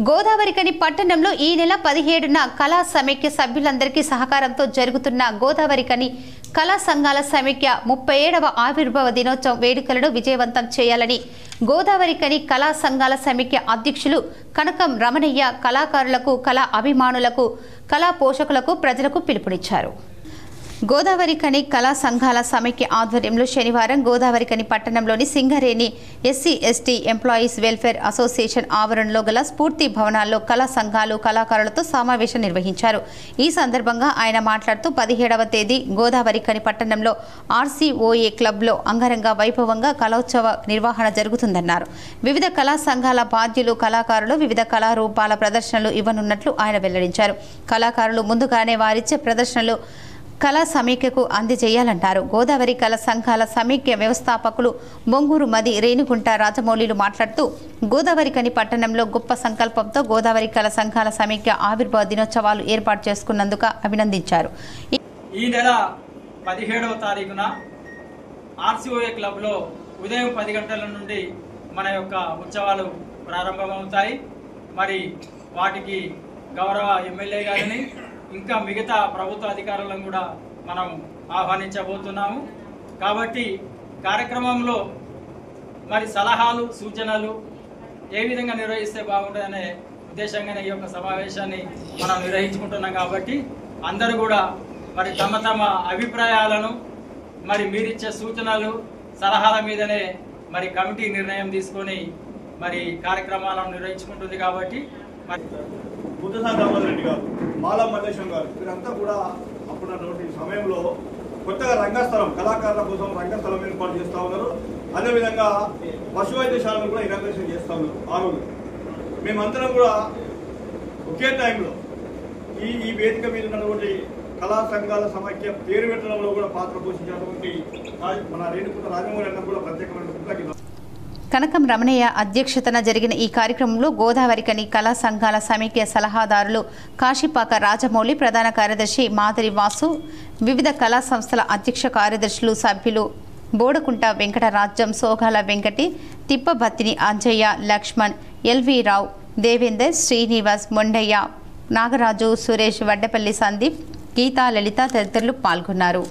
గోదావరికని పట్టణంలో ఈ నెల 17న కళా సమైక్య సభ్యులందరికీ సహకారంతో జరుగుతున్న గోదావరికని కళా సంఘాల సమైక్య 37వ ఆవిర్భావ దినోత్సవం వేడుకలను విజయవంతం చేయాలని గోదావరికని కళా సంఘాల సమైక్య అధ్యక్షులు కనకం రమణయ్య కళాకారులకు, కళా అభిమానులకు, కళా పోషకులకు, ప్రజలకు పిలుపునిచ్చారు. గోదావరికని కళా సంఘాల సమైక్య ఆధ్వర్యంలో శనివారం గోదావరికని పట్టణంలోని Singareni SC ST employees welfare association ఆవరణలో గల స్ఫూర్తి భవనాల్లో కళా సంఘాలు, కళాకారులతో సమావేశం నిర్వహించారు. ఈ సందర్భంగా ఆయన మాట్లాడుతూ 17వ తేదీ గోదావరికని పట్టణంలో ఆర్సీఓఏ క్లబ్లో అంగరంగ వైభవంగా కళోత్సవ నిర్వహణ జరుగుతుందన్నారు. వివిధ కళా సంఘాల బాధ్యులు, కళాకారులు వివిధ కళారూపాల ప్రదర్శనలు ఇవ్వనున్నట్లు ఆయన వెల్లడించారు. కళాకారులు ముందుగానే వారిచ్చే ప్రదర్శనలు కళా సమైక్యకు అందజేయాలన్నారు. గోదావరి కళా సంఘాల సమైక్య వ్యవస్థాపకులు బొంగూరు మది రేణుగుంట రాజమౌళిలు మాట్లాడుతూ గోదావరికని పట్టణంలో గొప్ప సంకల్పంతో గోదావరి కళా సంఘాల సమైక్య ఆవిర్భావ దినోత్సవాలు ఏర్పాటు చేసుకున్నందుకు అభినందించారు. ఈ నెల 17వ తారీఖున ఆర్సీఓఏ క్లబ్లో ఉదయం 10 గంటల నుండి మన యొక్క ఉత్సవాలు ప్రారంభమవుతాయి. మరి వాటికి గౌరవ ఎమ్మెల్యే గారిని ఇంకా మిగతా ప్రభుత్వ అధికారులను కూడా మనం ఆహ్వానించబోతున్నాము. కాబట్టి కార్యక్రమంలో మరి సలహాలు, సూచనలు ఏ విధంగా నిర్వహిస్తే బాగుంటుందనే ఉద్దేశంగానే ఈ యొక్క సమావేశాన్ని మనం నిర్వహించుకుంటున్నాం. కాబట్టి అందరూ కూడా మరి తమ తమ అభిప్రాయాలను మరి మీరిచ్చే సూచనలు, సలహాల మీదనే మరి కమిటీ నిర్ణయం తీసుకొని మరి కార్యక్రమాలను నిర్వహించుకుంటుంది. కాబట్టి రెడ్డి గారు, మాలా మల్లేశం గారు, వీరంతా కూడా అప్పుడున్నటువంటి సమయంలో కొత్తగా రంగస్థలం, కళాకారుల కోసం రంగస్థలం ఏర్పాటు చేస్తూ ఉన్నారు. అదేవిధంగా పశు వైద్యశాలను కూడా ఇనాగ్రేషన్ చేస్తూ ఉన్నారు. ఆ రోజు మేమందరం కూడా ఒకే టైంలో ఈ వేదిక మీద ఉన్నటువంటి కళా సంఘాల సమైక్య పేరు పెట్టడంలో కూడా పాత్ర పోషించినటువంటి మన రేణుగుంట రాజమౌళి అన్న కూడా ప్రత్యేకమైన కృతజ్ఞతలు. కనకం రమణయ్య అధ్యక్షతన జరిగిన ఈ కార్యక్రమంలో గోదావరికని కళా సంఘాల సమైక్య సలహాదారులు కాశీపాక రాజమౌళి, ప్రధాన కార్యదర్శి మాదిరి వాసు, వివిధ కళా సంస్థల అధ్యక్ష కార్యదర్శులు, సభ్యులు బోడకుంట వెంకటరాజ్యం, సోగాల వెంకటి, తిప్పబత్తిని అంజయ్య, లక్ష్మణ్, ఎల్వి రావు, దేవేందర్, శ్రీనివాస్, మొండయ్య, నాగరాజు, సురేష్, వడ్డపల్లి సందీప్, గీతా, లలిత తదితరులు పాల్గొన్నారు.